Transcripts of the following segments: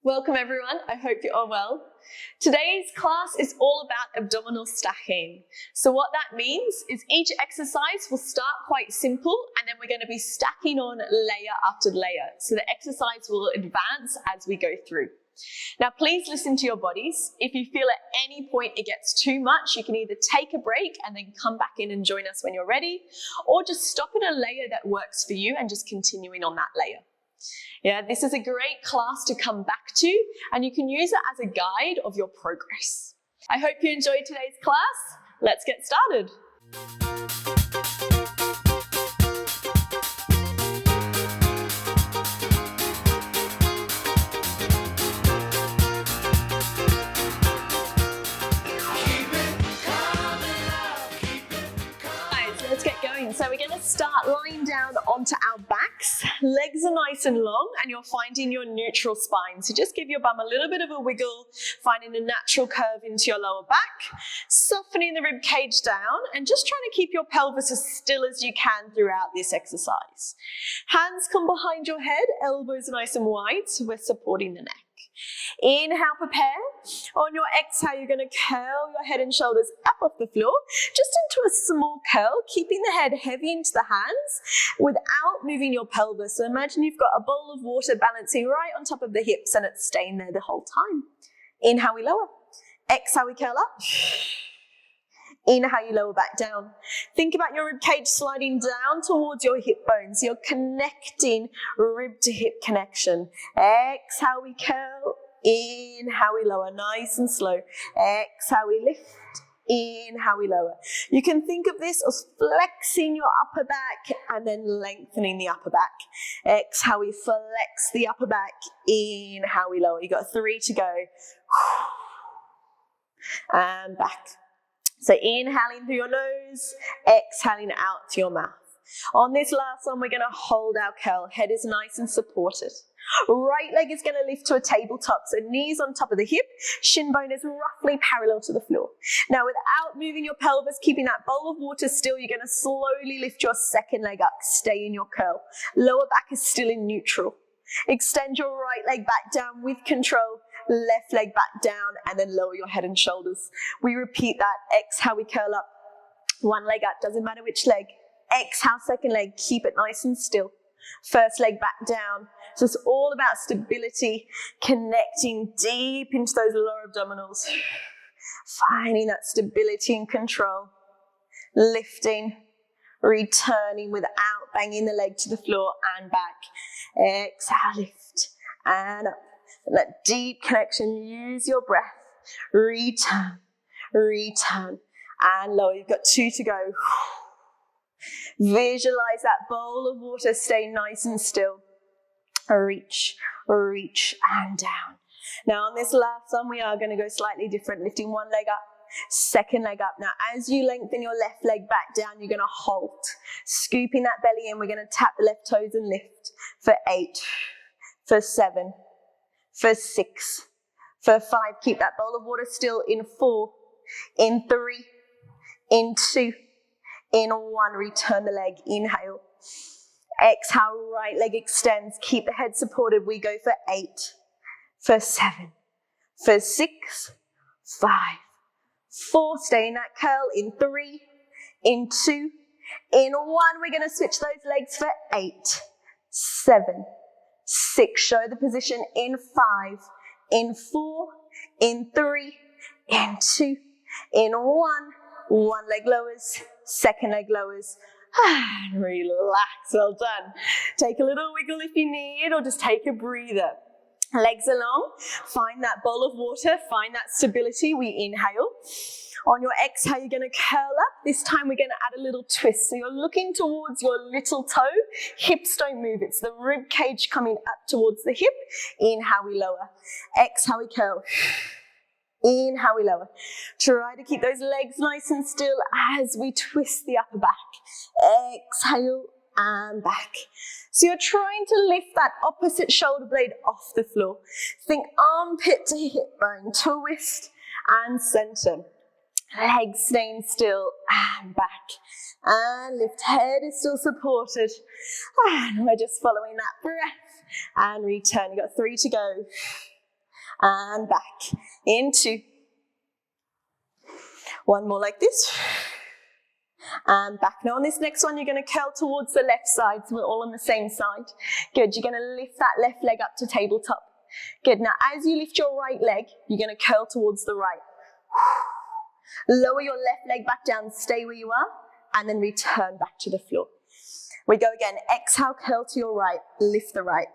Welcome everyone, I hope you're all well. Today's class is all about abdominal stacking. So what that means is each exercise will start quite simple and then we're going to be stacking on layer after layer. So the exercise will advance as we go through. Now please listen to your bodies. If you feel at any point it gets too much, you can either take a break and then come back in and join us when you're ready, or just stop at a layer that works for you and just continuing on that layer. Yeah, this is a great class to come back to and you can use it as a guide of your progress. I hope you enjoyed today's class. Let's get started. Let's get going. So we're going to start lying down onto our backs. Legs are nice and long and you're finding your neutral spine. So just give your bum a little bit of a wiggle, finding a natural curve into your lower back, softening the rib cage down and just trying to keep your pelvis as still as you can throughout this exercise. Hands come behind your head, elbows are nice and wide, so we're supporting the neck. Inhale, prepare. On your exhale, you're going to curl your head and shoulders up off the floor, just into a small curl, keeping the head heavy into the hands without moving your pelvis. So imagine you've got a bowl of water balancing right on top of the hips and it's staying there the whole time. Inhale, we lower. Exhale, we curl up. Inhale, you lower back down. Think about your rib cage sliding down towards your hip bones. You're connecting rib to hip connection. Exhale, we curl. Inhale, we lower. Nice and slow. Exhale, we lift. Inhale, we lower. You can think of this as flexing your upper back and then lengthening the upper back. Exhale, we flex the upper back. Inhale, we lower. You got 3 to go. And back. So inhaling through your nose, exhaling out to your mouth. On this last one, we're going to hold our curl. Head is nice and supported. Right leg is going to lift to a tabletop. So knees on top of the hip, shin bone is roughly parallel to the floor. Now without moving your pelvis, keeping that bowl of water still, you're going to slowly lift your second leg up. Stay in your curl. Lower back is still in neutral. Extend your right leg back down with control. Left leg back down and then lower your head and shoulders. We repeat that. Exhale, we curl up. One leg up, doesn't matter which leg. Exhale, second leg, keep it nice and still. First leg back down. So it's all about stability, connecting deep into those lower abdominals. Finding that stability and control. Lifting, returning without banging the leg to the floor and back. Exhale, lift and up. And that deep connection, use your breath. Return, return, and lower. You've got 2 to go. Visualize that bowl of water, stay nice and still. Reach, reach, and down. Now on this last one, we are going to go slightly different, lifting one leg up, second leg up. Now as you lengthen your left leg back down, you're going to halt. Scooping that belly in, we're going to tap the left toes and lift. For 8, for 7, for 6, for 5, keep that bowl of water still. In 4, in 3, in 2, in 1, return the leg, inhale. Exhale, right leg extends, keep the head supported. We go for 8, for 7, for 6, 5, 4, stay in that curl. In 3, in 2, in 1, we're going to switch those legs for 8, 7, 6, show the position. In 5, in 4, in 3, in 2, in 1, one leg lowers, second leg lowers, and relax, well done. Take a little wiggle if you need, or just take a breather. Legs are long, find that bowl of water, find that stability. We inhale. On your exhale, you're going to curl up. This time we're going to add a little twist. So you're looking towards your little toe. Hips don't move. It's the rib cage coming up towards the hip. Inhale, we lower. Exhale, we curl. Inhale, we lower. Try to keep those legs nice and still as we twist the upper back. Exhale and back. So you're trying to lift that opposite shoulder blade off the floor. Think armpit to hip bone, twist and center. Legs staying still and back. And lift, head is still supported. And we're just following that breath. And return, you've got 3 to go. and back, into. One more like this, and back. Now on this next one, you're going to curl towards the left side, so we're all on the same side. Good, you're going to lift that left leg up to tabletop. Good, now as you lift your right leg, you're going to curl towards the right. Lower your left leg back down, stay where you are, and then return back to the floor. We go again, exhale, curl to your right, lift the right.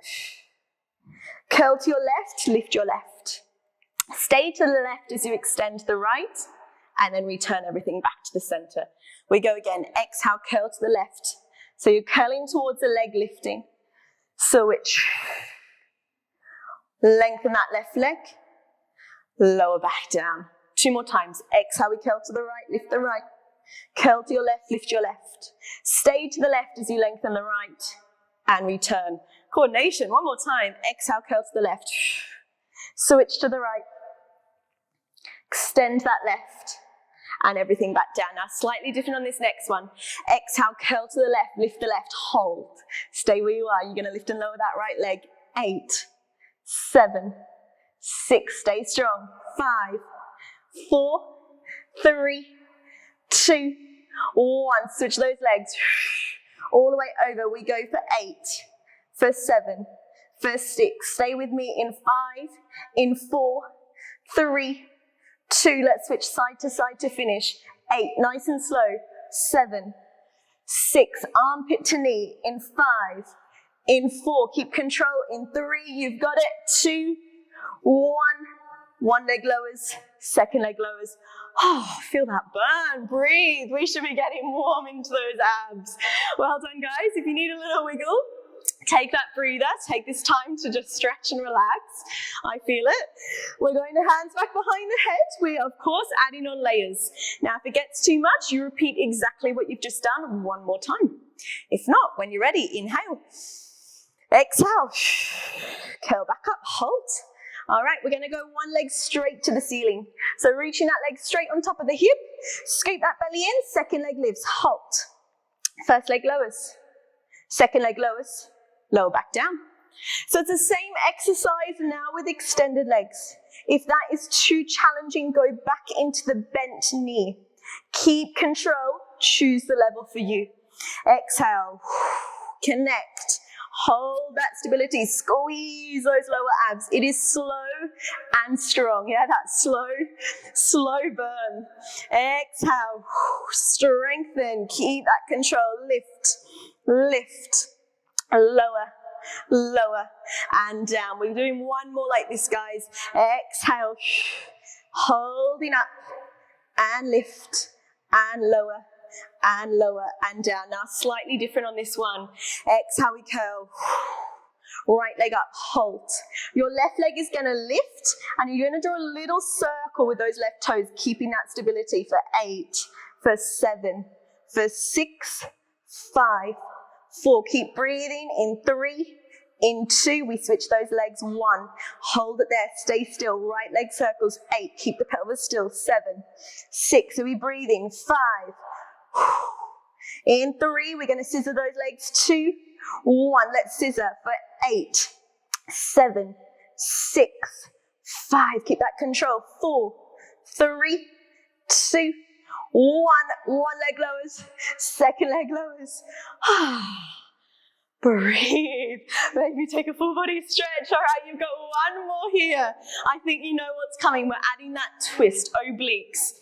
Curl to your left, lift your left. Stay to the left as you extend the right, and then return everything back to the center. We go again, exhale, curl to the left. So you're curling towards the leg lifting. Switch. Lengthen that left leg, lower back down. 2 more times, exhale, we curl to the right, lift the right. Curl to your left, lift your left. Stay to the left as you lengthen the right, and return. Coordination, 1 more time, exhale, curl to the left. Switch to the right. Extend that left, and everything back down. Now slightly different on this next one. Exhale, curl to the left, lift the left, hold. Stay where you are, you're gonna lift and lower that right leg. 8, 7, 6, stay strong. 5, 4, 3, 2, 1. Switch those legs. All the way over, we go for 8, for 7, for 6. Stay with me in 5, in 4, 3, 2, let's switch side to finish. 8, nice and slow. 7, 6, armpit to knee. In 5, in 4, keep control. In 3, you've got it. 2, 1. One leg lowers, second leg lowers. Oh, feel that burn, breathe. We should be getting warm into those abs. Well done, guys. If you need a little wiggle, take that breather, take this time to just stretch and relax. I feel it. We're going to hands back behind the head. We are, of course, adding on layers. Now, if it gets too much, you repeat exactly what you've just done 1 more time. If not, when you're ready, inhale. Exhale. Curl back up, hold. All right, we're going to go 1 leg straight to the ceiling. So reaching that leg straight on top of the hip, scoop that belly in, second leg lifts, halt. First leg lowers, second leg lowers, lower back down. So it's the same exercise now with extended legs. If that is too challenging, go back into the bent knee. Keep control, choose the level for you. Exhale, connect. Hold that stability, squeeze those lower abs. It is slow and strong. Yeah, that slow burn. Exhale, strengthen, keep that control. Lift, lower, and down. We're doing 1 more like this, guys. Exhale, holding up, and lift, and lower, and down. Now slightly different on this one. Exhale, we curl. Right leg up, halt. Your left leg is going to lift, and you're going to draw a little circle with those left toes, keeping that stability for 8, for 7, for 6, 5, 4. Keep breathing. In 3, in 2, we switch those legs. 1, hold it there, stay still. Right leg circles. 8, keep the pelvis still. 7, 6, are we breathing? 5, in 3, we're going to scissor those legs. 2, 1, let's scissor for 8, 7, 6, 5, keep that control. 4, 3, 2, 1, leg lowers, second leg lowers. Breathe. Maybe take a full body stretch. All right, you've got 1 more here. I think you know what's coming. We're adding that twist, obliques.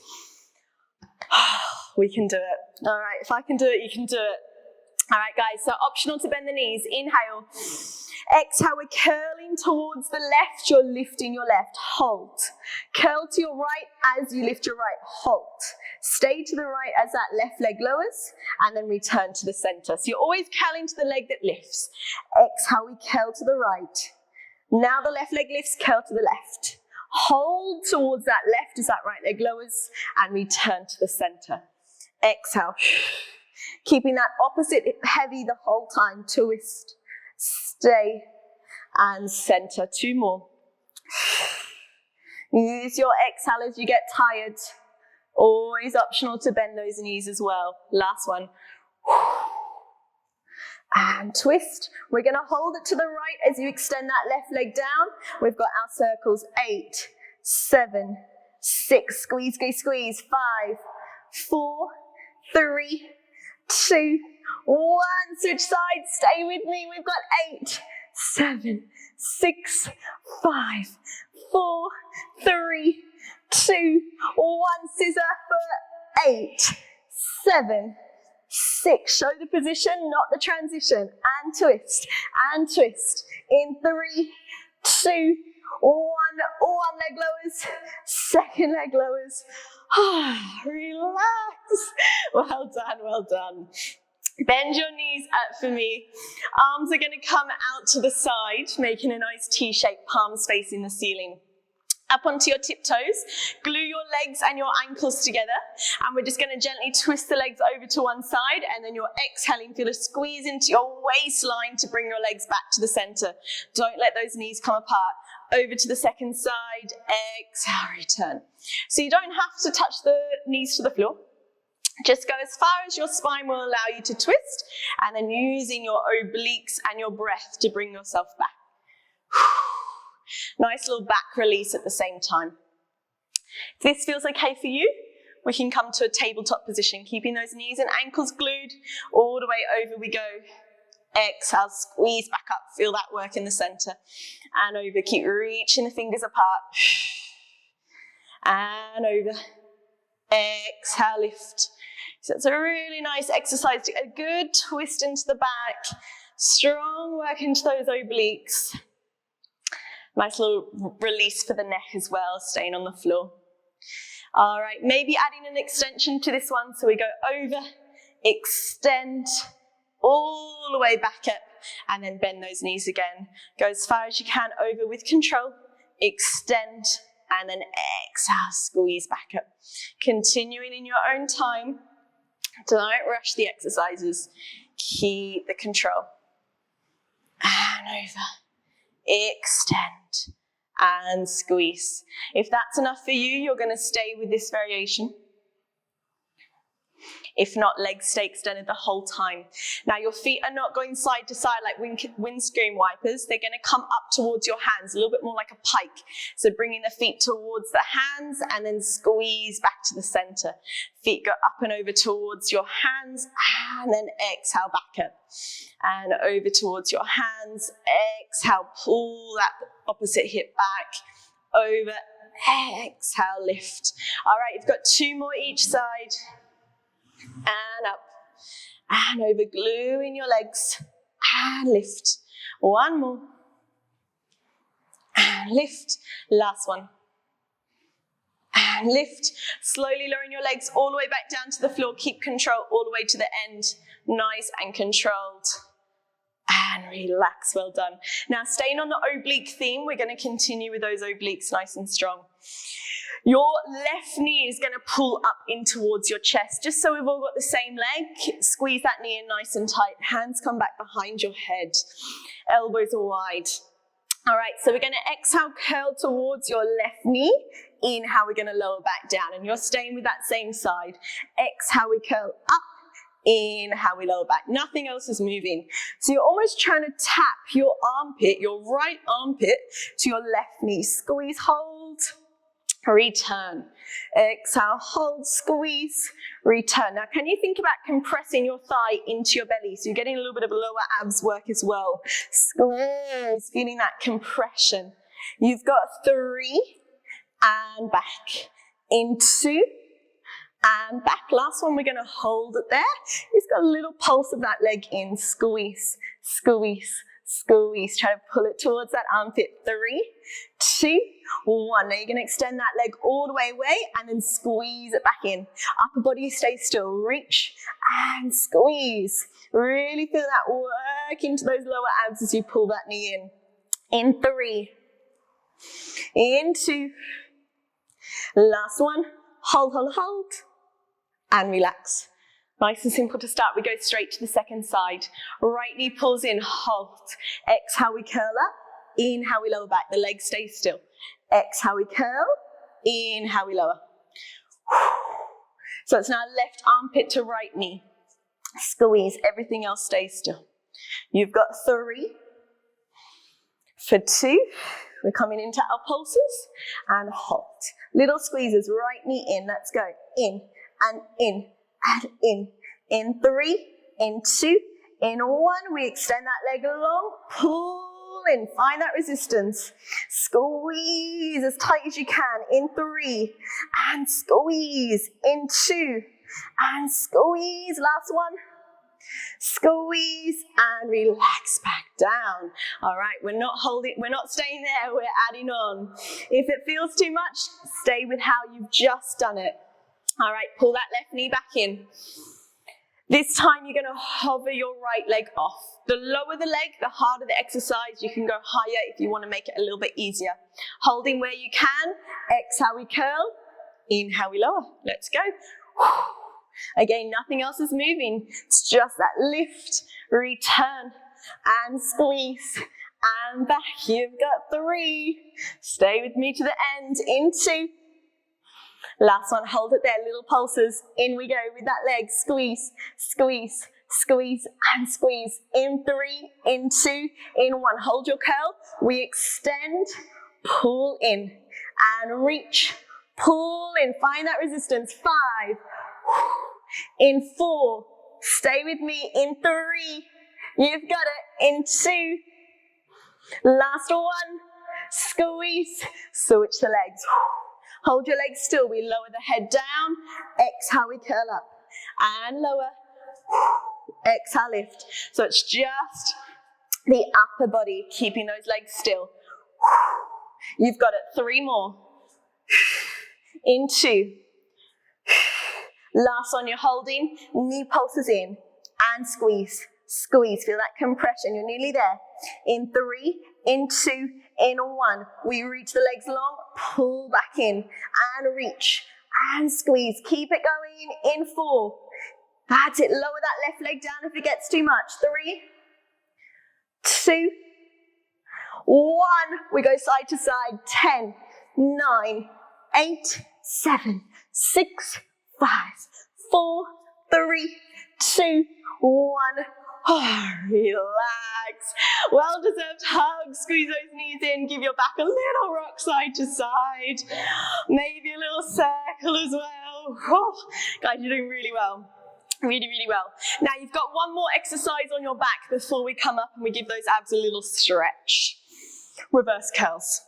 We can do it. All right, if I can do it, you can do it. All right, guys, so optional to bend the knees. Inhale. Exhale, we're curling towards the left. You're lifting your left. Halt. Curl to your right as you lift your right. Halt. Stay to the right as that left leg lowers, and then return to the center. So you're always curling to the leg that lifts. Exhale, we curl to the right. Now the left leg lifts, curl to the left. Hold towards that left as that right leg lowers, and return to the center. Exhale. Keeping that opposite hip heavy the whole time. Twist, stay, and center. 2 more. Use your exhale as you get tired. Always optional to bend those knees as well. Last one. And twist. We're going to hold it to the right as you extend that left leg down. We've got our circles. 8, 7, 6. Squeeze, squeeze, squeeze. 5, 4, 3, 2, 1. Switch sides. Stay with me. We've got 8, 7, 6, 5, 4, 3, 2, 1. Scissor for 8, 7, 6. Show the position, not the transition. And twist. And twist. In 3, 2, 1. One leg lowers. Second leg lowers. Relax. Well done, well done. Bend your knees up for me. Arms are going to come out to the side, making a nice T-shape, palms facing the ceiling. Up onto your tiptoes, glue your legs and your ankles together, and we're just going to gently twist the legs over to one side, and then you're exhaling, feel a squeeze into your waistline to bring your legs back to the center. Don't let those knees come apart. Over to the second side, exhale, return. So you don't have to touch the knees to the floor. Just go as far as your spine will allow you to twist, and then using your obliques and your breath to bring yourself back. Nice little back release at the same time. If this feels okay for you, we can come to a tabletop position, keeping those knees and ankles glued. All the way over we go. Exhale, squeeze back up. Feel that work in the center. And over, keep reaching the fingers apart. And over. Exhale, lift. So it's a really nice exercise to get a good twist into the back. Strong work into those obliques. Nice little release for the neck as well, staying on the floor. All right, maybe adding an extension to this one. So we go over, extend, all the way back up, and then bend those knees again. Go as far as you can over with control, extend, and then exhale, squeeze back up. Continuing in your own time. Don't rush the exercises. Keep the control. And over. Extend and squeeze. If that's enough for you, you're going to stay with this variation. If not, legs stay extended the whole time. Now your feet are not going side to side like windscreen wipers. They're going to come up towards your hands, a little bit more like a pike. So bringing the feet towards the hands and then squeeze back to the center. Feet go up and over towards your hands and then exhale back up. And over towards your hands, exhale, pull that opposite hip back, over, exhale, lift. All right, you've got 2 more each side. And up, and over, gluing your legs, and lift. 1 more, and lift. Last one, and lift. Slowly lowering your legs all the way back down to the floor. Keep control all the way to the end. Nice and controlled. And relax, well done. Now staying on the oblique theme, we're going to continue with those obliques nice and strong. Your left knee is going to pull up in towards your chest, just so we've all got the same leg. Squeeze that knee in nice and tight. Hands come back behind your head. Elbows are wide. All right, so we're going to exhale, curl towards your left knee. Inhale, we're going to lower back down, and you're staying with that same side. Exhale, we curl up. Inhale, we lower back. Nothing else is moving. So you're almost trying to tap your armpit, your right armpit, to your left knee. Squeeze, hold. Return. Exhale, hold, squeeze, return. Now, can you think about compressing your thigh into your belly? So you're getting a little bit of lower abs work as well. Squeeze, feeling that compression. You've got 3 and back. In 2 and back. Last one, we're going to hold it there. Just got a little pulse of that leg in. Squeeze, squeeze, squeeze. Try to pull it towards that armpit. 3, 2, 1. Now you're going to extend that leg all the way away and then squeeze it back in. Upper body stays still. Reach and squeeze. Really feel that work into those lower abs as you pull that knee in. In 3. In 2. Last one. Hold, hold, hold. And relax. Nice and simple to start. We go straight to the second side. Right knee pulls in, hold. Exhale, we curl up. Inhale, we lower back. The legs stay still. Exhale, we curl. Inhale, we lower. So it's now left armpit to right knee. Squeeze. Everything else stays still. You've got 3. For 2, we're coming into our pulses and hold. Little squeezes, right knee in. Let's go. In and in and in. In 3, in 2, in 1. We extend that leg long. Pull in. Find that resistance. Squeeze as tight as you can. In 3 and squeeze. In 2 and squeeze. Last one. Squeeze and relax back down. All right, we're not staying there, we're adding on. If it feels too much, stay with how you've just done it. All right, pull that left knee back in. This time you're going to hover your right leg off. The lower the leg, the harder the exercise. You can go higher if you want to make it a little bit easier. Holding where you can. Exhale, we curl. Inhale, we lower. Let's go. Again, nothing else is moving. It's just that lift, return, and squeeze, and back. You've got 3. Stay with me to the end. In 2. Last one, hold it there. Little pulses. In we go with that leg. Squeeze, squeeze, squeeze, and squeeze. In 3, in 2, in 1. Hold your curl. We extend, pull in, and reach. Pull in. Find that resistance. 5. In 4, stay with me. In 3, you've got it. In 2, last one, squeeze, switch the legs. Hold your legs still. We lower the head down. Exhale, we curl up and lower. Exhale, lift. So it's just the upper body, keeping those legs still. You've got it. 3 more. In 2. Last one, you're holding, knee pulses in, and squeeze, squeeze. Feel that compression, you're nearly there. In 3, in 2, in 1. We reach the legs long, pull back in, and reach, and squeeze. Keep it going. In 4. That's it, lower that left leg down if it gets too much. 3, 2, 1. We go side to side. 10, 9, 8, 7, 6, 5, 4, 3, 2, 1. Oh, relax. Well-deserved hug. Squeeze those knees in. Give your back a little rock side to side. Maybe a little circle as well. Oh, guys, you're doing really well. Really, really well. Now, you've got one more exercise on your back before we come up and we give those abs a little stretch. Reverse curls.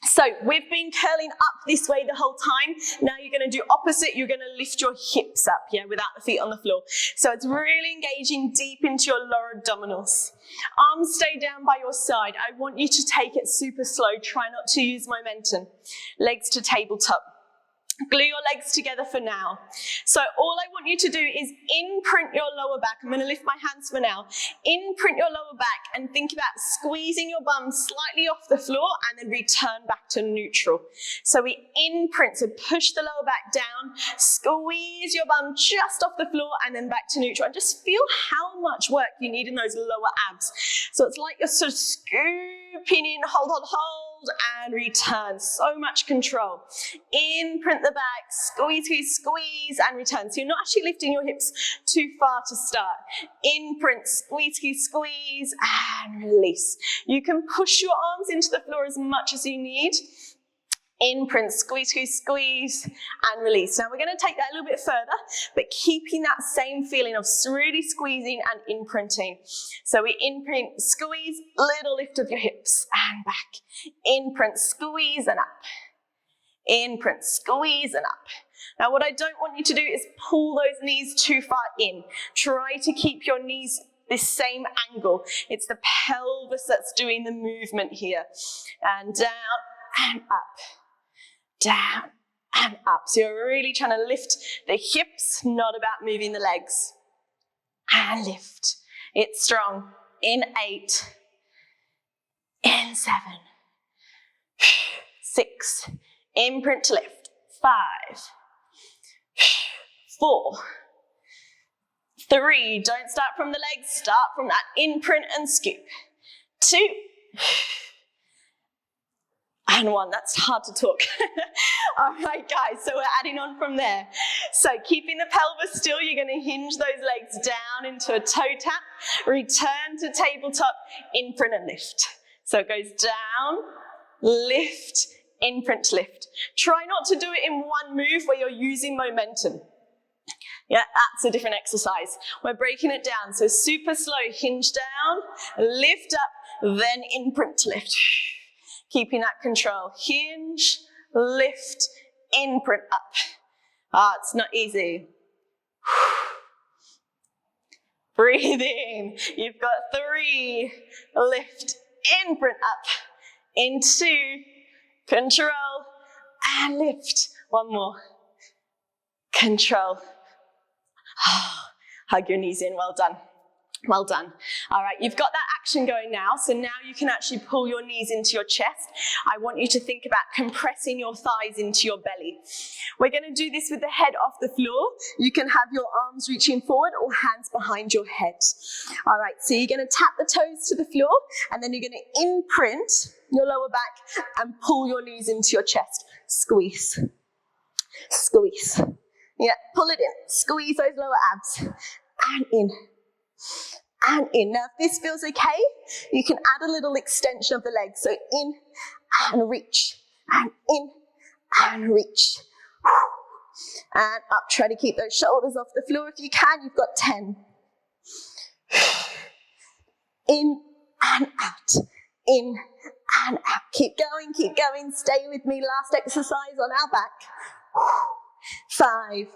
So we've been curling up this way the whole time. Now you're going to do opposite. You're going to lift your hips up, without the feet on the floor. So it's really engaging deep into your lower abdominals. Arms stay down by your side. I want you to take it super slow. Try not to use momentum. Legs to tabletop. Glue your legs together for now. So all I want you to do is imprint your lower back. I'm going to lift my hands for now. Imprint your lower back and think about squeezing your bum slightly off the floor and then return back to neutral. So we imprint, so push the lower back down, squeeze your bum just off the floor and then back to neutral. And just feel how much work you need in those lower abs. So it's like you're sort of scooping in, hold, and return. So much control. Imprint the back, squeeze, squeeze, squeeze, and return. So you're not actually lifting your hips too far to start. Imprint, squeeze, squeeze, squeeze, and release. You can push your arms into the floor as much as you need. Imprint, squeeze, squeeze, squeeze, and release. Now we're going to take that a little bit further, but keeping that same feeling of really squeezing and imprinting. So we imprint, squeeze, little lift of your hips, and back. Imprint, squeeze, and up. Imprint, squeeze, and up. Now what I don't want you to do is pull those knees too far in. Try to keep your knees this same angle. It's the pelvis that's doing the movement here. And down and up. Down and up. So you're really trying to lift the hips, not about moving the legs. And lift. It's strong. In 8. In 7. 6. Imprint to lift. 5. 4. 3. Don't start from the legs. Start from that imprint and scoop. 2. and 1. That's hard to talk. All right, guys, so we're adding on from there. So keeping the pelvis still, you're going to hinge those legs down into a toe tap, return to tabletop, imprint and lift. So it goes down, lift, imprint, lift. Try not to do it in one move where you're using momentum. Yeah, that's a different exercise. We're breaking it down. So super slow, hinge down, lift up, then imprint, lift. Keeping that control. Hinge, lift, imprint up. It's not easy. Breathe in. You've got 3. Lift, imprint up. In 2. Control and lift. 1 more. Control. Hug your knees in. Well done. Well done. All right, you've got that action going now, so now you can actually pull your knees into your chest. I want you to think about compressing your thighs into your belly. We're going to do this with the head off the floor. You can have your arms reaching forward or hands behind your head. All right, so you're going to tap the toes to the floor, and then you're going to imprint your lower back and pull your knees into your chest. Squeeze. Squeeze. Yeah, pull it in. Squeeze those lower abs. And in. And in. Now, if this feels okay, you can add a little extension of the legs. So in and reach, and in and reach. And up. Try to keep those shoulders off the floor if you can. You've got 10. In and out. In and out. Keep going, keep going. Stay with me. Last exercise on our back. 5.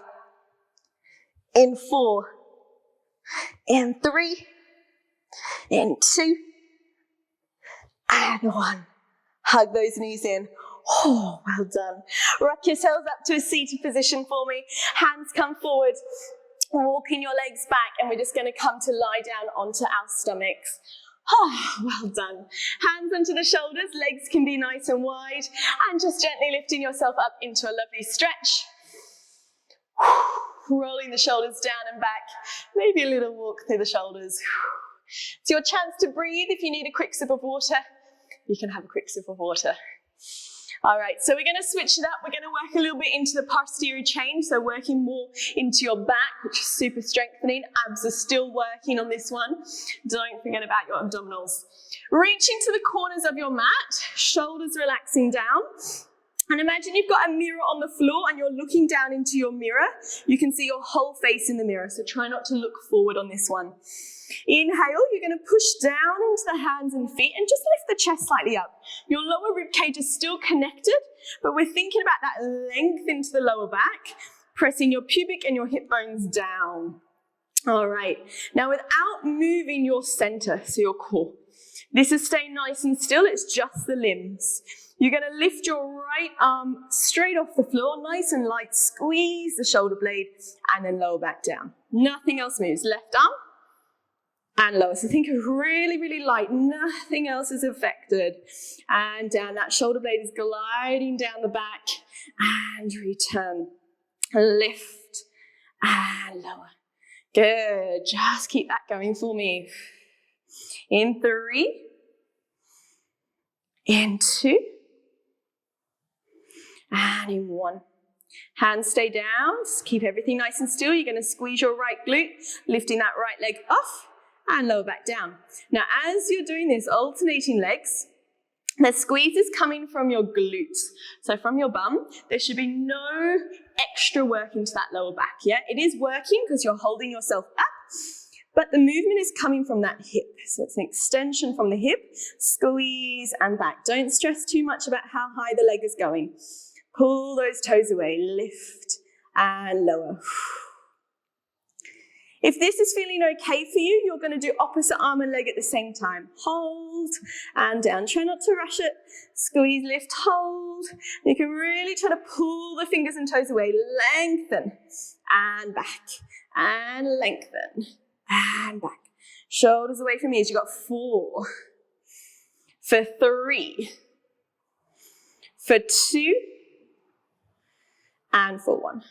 In 4. In 3. In 2. And 1. Hug those knees in. Oh, well done. Rock yourselves up to a seated position for me. Hands come forward. Walking your legs back, and we're just going to come to lie down onto our stomachs. Oh, well done. Hands onto the shoulders, legs can be nice and wide, and just gently lifting yourself up into a lovely stretch. Rolling the shoulders down and back, maybe a little walk through the shoulders. It's your chance to breathe. If you need a quick sip of water, you can have a quick sip of water. All right, so we're going to switch it up. We're going to work a little bit into the posterior chain, so working more into your back, which is super strengthening. Abs are still working on this one. Don't forget about your abdominals. Reaching to the corners of your mat, shoulders relaxing down. And imagine you've got a mirror on the floor and you're looking down into your mirror. You can see your whole face in the mirror, so try not to look forward on this one. Inhale, you're going to push down into the hands and feet and just lift the chest slightly up. Your lower rib cage is still connected, but we're thinking about that length into the lower back, pressing your pubic and your hip bones down. All right, now without moving your center, so your core, this is staying nice and still, it's just the limbs. You're going to lift your right arm straight off the floor, nice and light, squeeze the shoulder blade, and then lower back down. Nothing else moves. Left arm and lower. So think of really, really light. Nothing else is affected. And down. That shoulder blade is gliding down the back, and return. Lift and lower. Good. Just keep that going for me. In 3. In 2. And in 1. Hands stay down. Just keep everything nice and still. You're going to squeeze your right glute, lifting that right leg off and lower back down. Now, as you're doing this, alternating legs, the squeeze is coming from your glutes. So from your bum, there should be no extra work into that lower back. Yeah, it is working because you're holding yourself up, but the movement is coming from that hip. So it's an extension from the hip, squeeze and back. Don't stress too much about how high the leg is going. Pull those toes away, lift and lower. If this is feeling okay for you, you're going to do opposite arm and leg at the same time. Hold and down. Try not to rush it. Squeeze, lift, hold. You can really try to pull the fingers and toes away. Lengthen and back and lengthen and back. Shoulders away from ears. You've got 4. For 3. For 2. And for 1.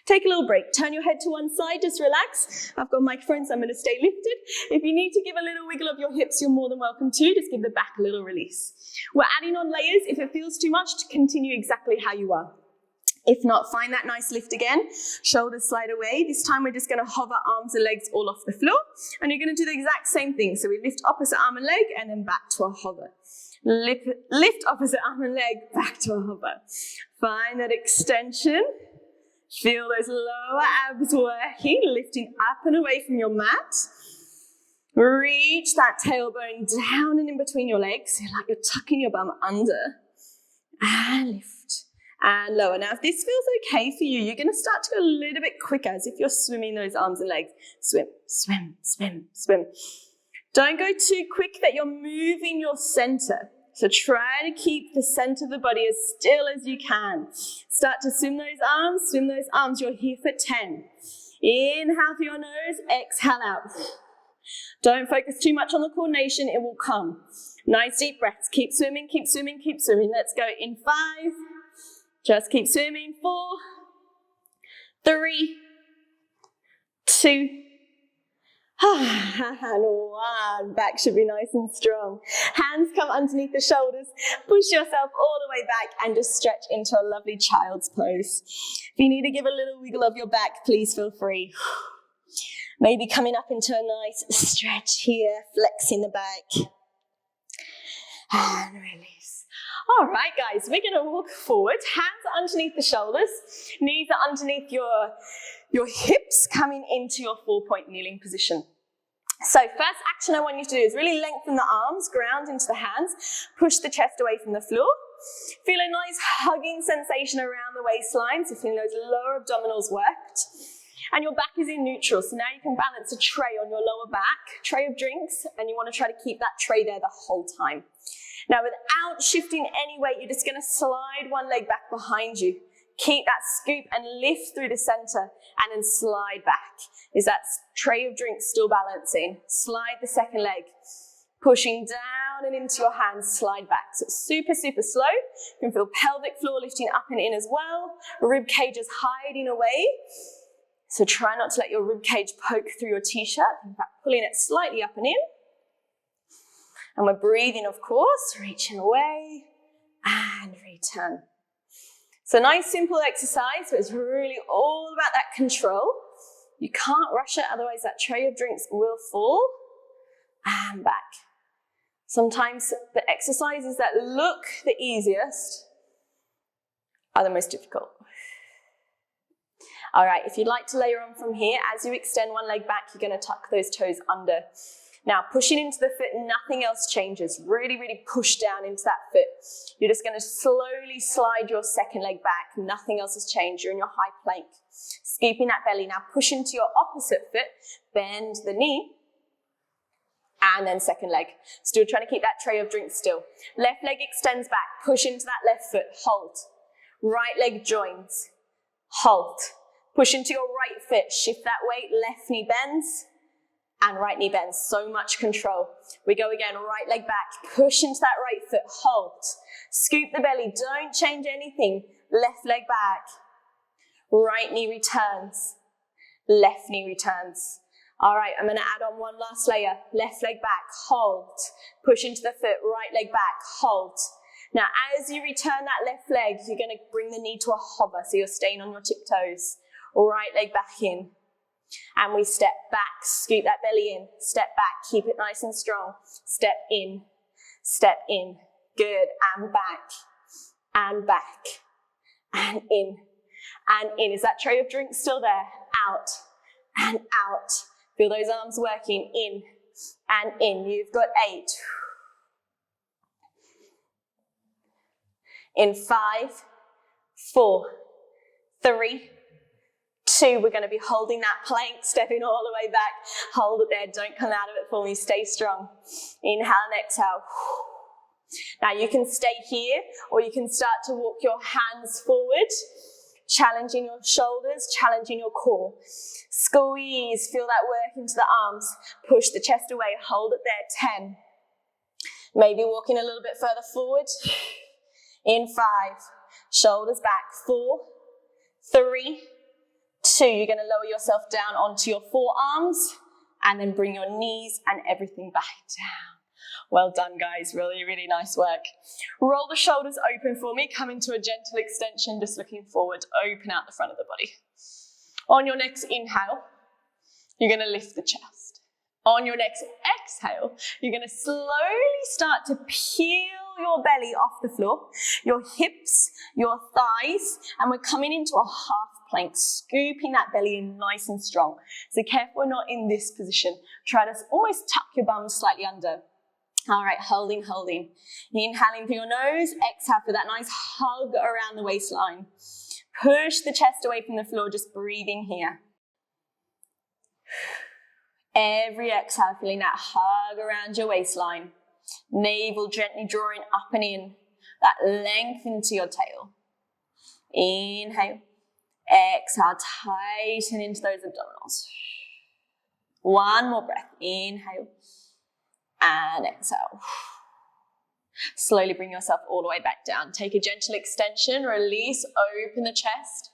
Take a little break. Turn your head to one side, just relax. I've got a microphone, so I'm going to stay lifted. If you need to give a little wiggle of your hips, you're more than welcome to. Just give the back a little release. We're adding on layers. If it feels too much, to continue exactly how you are. If not, find that nice lift again. Shoulders slide away. This time we're just going to hover arms and legs all off the floor. And you're going to do the exact same thing. So we lift opposite arm and leg and then back to a hover. Lift opposite arm and leg, back to a hover. Find that extension. Feel those lower abs working, lifting up and away from your mat. Reach that tailbone down and in between your legs, like you're tucking your bum under. And lift. And lower. Now, if this feels okay for you, you're going to start to go a little bit quicker as if you're swimming those arms and legs. Swim, swim, swim, swim. Don't go too quick that you're moving your center. So try to keep the center of the body as still as you can. Start to swim those arms, swim those arms. You're here for 10. Inhale through your nose, exhale out. Don't focus too much on the coordination, it will come. Nice deep breaths. Keep swimming, keep swimming, keep swimming. Let's go in 5. Just keep swimming. 4, 3, 2, and 1. Back should be nice and strong. Hands come underneath the shoulders. Push yourself all the way back and just stretch into a lovely child's pose. If you need to give a little wiggle of your back, please feel free. Maybe coming up into a nice stretch here, flexing the back. And release. All right, guys, we're going to walk forward. Hands are underneath the shoulders. Knees are underneath your hips, coming into your 4-point kneeling position. So first action I want you to do is really lengthen the arms, ground into the hands, push the chest away from the floor. Feel a nice hugging sensation around the waistline, so feeling those lower abdominals worked. And your back is in neutral, so now you can balance a tray on your lower back, tray of drinks, and you want to try to keep that tray there the whole time. Now, without shifting any weight, you're just going to slide one leg back behind you. Keep that scoop and lift through the center and then slide back. Is that tray of drinks still balancing? Slide the second leg. Pushing down and into your hands, slide back. So it's super, super slow. You can feel pelvic floor lifting up and in as well. Rib cage is hiding away. So try not to let your rib cage poke through your t-shirt. In fact, pulling it slightly up and in. And we're breathing, of course, reaching away and return. So nice, simple exercise, but it's really all about that control. You can't rush it, otherwise that tray of drinks will fall. And back. Sometimes the exercises that look the easiest are the most difficult. All right, if you'd like to layer on from here, as you extend one leg back, you're going to tuck those toes under. Now, pushing into the foot, nothing else changes. Really, really push down into that foot. You're just going to slowly slide your second leg back. Nothing else has changed. You're in your high plank. Scooping that belly. Now, push into your opposite foot. Bend the knee. And then second leg. Still trying to keep that tray of drinks still. Left leg extends back. Push into that left foot. Hold. Right leg joins. Hold. Push into your right foot. Shift that weight. Left knee bends. And right knee bends. So much control. We go again. Right leg back. Push into that right foot. Hold. Scoop the belly. Don't change anything. Left leg back. Right knee returns. Left knee returns. All right, I'm going to add on one last layer. Left leg back. Hold. Push into the foot. Right leg back. Hold. Now, as you return that left leg, you're going to bring the knee to a hover, so you're staying on your tiptoes. Right leg back in. And we step back, scoop that belly in. Step back, keep it nice and strong. Step in, step in. Good, and back, and back, and in, and in. Is that tray of drinks still there? Out, and out. Feel those arms working, in, and in. You've got 8. In 5, 4, 3, 2, we're going to be holding that plank, stepping all the way back. Hold it there, don't come out of it for me, stay strong. Inhale and exhale. Now you can stay here, or you can start to walk your hands forward, challenging your shoulders, challenging your core. Squeeze, feel that work into the arms. Push the chest away, hold it there, 10. Maybe walking a little bit further forward. In 5, shoulders back, 4, 3, 2. You're going to lower yourself down onto your forearms and then bring your knees and everything back down. Well done, guys. Really, really nice work. Roll the shoulders open for me. Come into a gentle extension, just looking forward. Open out the front of the body. On your next inhale, you're going to lift the chest. On your next exhale, you're going to slowly start to peel your belly off the floor, your hips, your thighs, and we're coming into a half plank, scooping that belly in nice and strong. So careful we're not in this position. Try to almost tuck your bum slightly under. All right, holding. Inhaling through your nose, exhale for that nice hug around the waistline. Push the chest away from the floor, just breathing here. Every exhale, feeling that hug around your waistline. Navel gently drawing up and in, that length into your tail. Inhale. Exhale, tighten into those abdominals. One more breath. Inhale. And exhale. Slowly bring yourself all the way back down. Take a gentle extension, release, open the chest.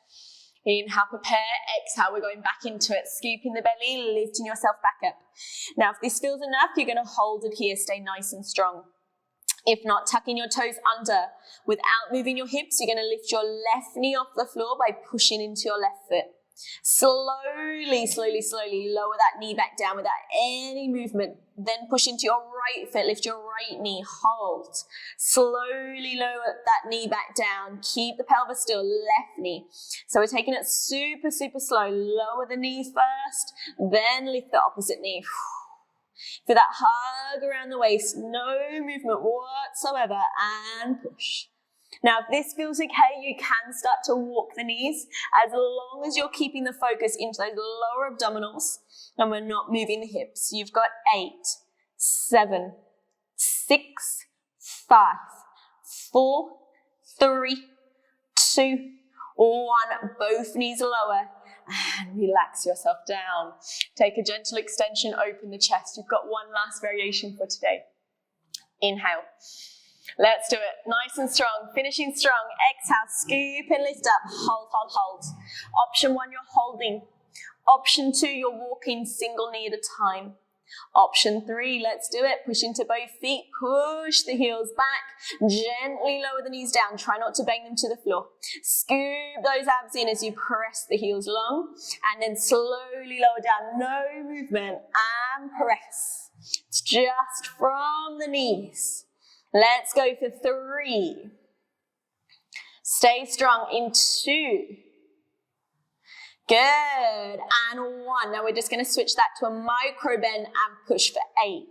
Inhale, prepare, exhale, we're going back into it, scooping the belly, lifting yourself back up. Now, if this feels enough, you're going to hold it here, stay nice and strong. If not, tucking your toes under. Without moving your hips, you're going to lift your left knee off the floor by pushing into your left foot. Slowly lower that knee back down without any movement. Then push into your right foot, lift your right knee, hold. Slowly lower that knee back down. Keep the pelvis still, left knee. So we're taking it super slow. Lower the knee first, then lift the opposite knee. For that hug around the waist, no movement whatsoever, and push. Now, if this feels okay, you can start to walk the knees as long as you're keeping the focus into those lower abdominals and we're not moving the hips. You've got 8, 7, 6, 5, 4, 3, 2, 1. Both knees lower and relax yourself down. Take a gentle extension, open the chest. You've got one last variation for today. Inhale. Let's do it. Nice and strong. Finishing strong. Exhale. Scoop and lift up. Hold. Option 1, you're holding. Option 2, you're walking single knee at a time. Option 3, let's do it. Push into both feet. Push the heels back. Gently lower the knees down. Try not to bang them to the floor. Scoop those abs in as you press the heels long. And then slowly lower down. No movement. And press. It's just from the knees. Let's go for 3. Stay strong in 2. Good. And 1. Now we're just going to switch that to a micro bend and push for 8.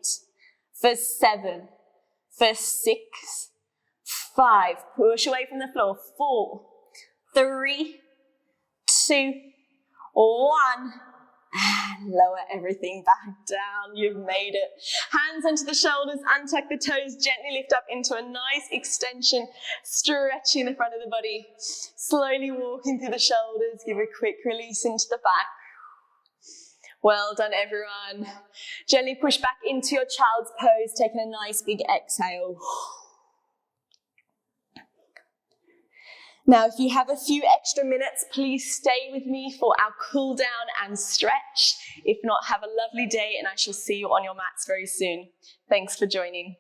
For 7. For 6. 5. Push away from the floor. 4. 3. 2. 1. And lower everything back down. You've made it. Hands onto the shoulders, untuck the toes, gently lift up into a nice extension, stretching the front of the body. Slowly walking through the shoulders, give a quick release into the back. Well done, everyone. Gently push back into your child's pose, taking a nice big exhale. Now, if you have a few extra minutes, please stay with me for our cool down and stretch. If not, have a lovely day and I shall see you on your mats very soon. Thanks for joining.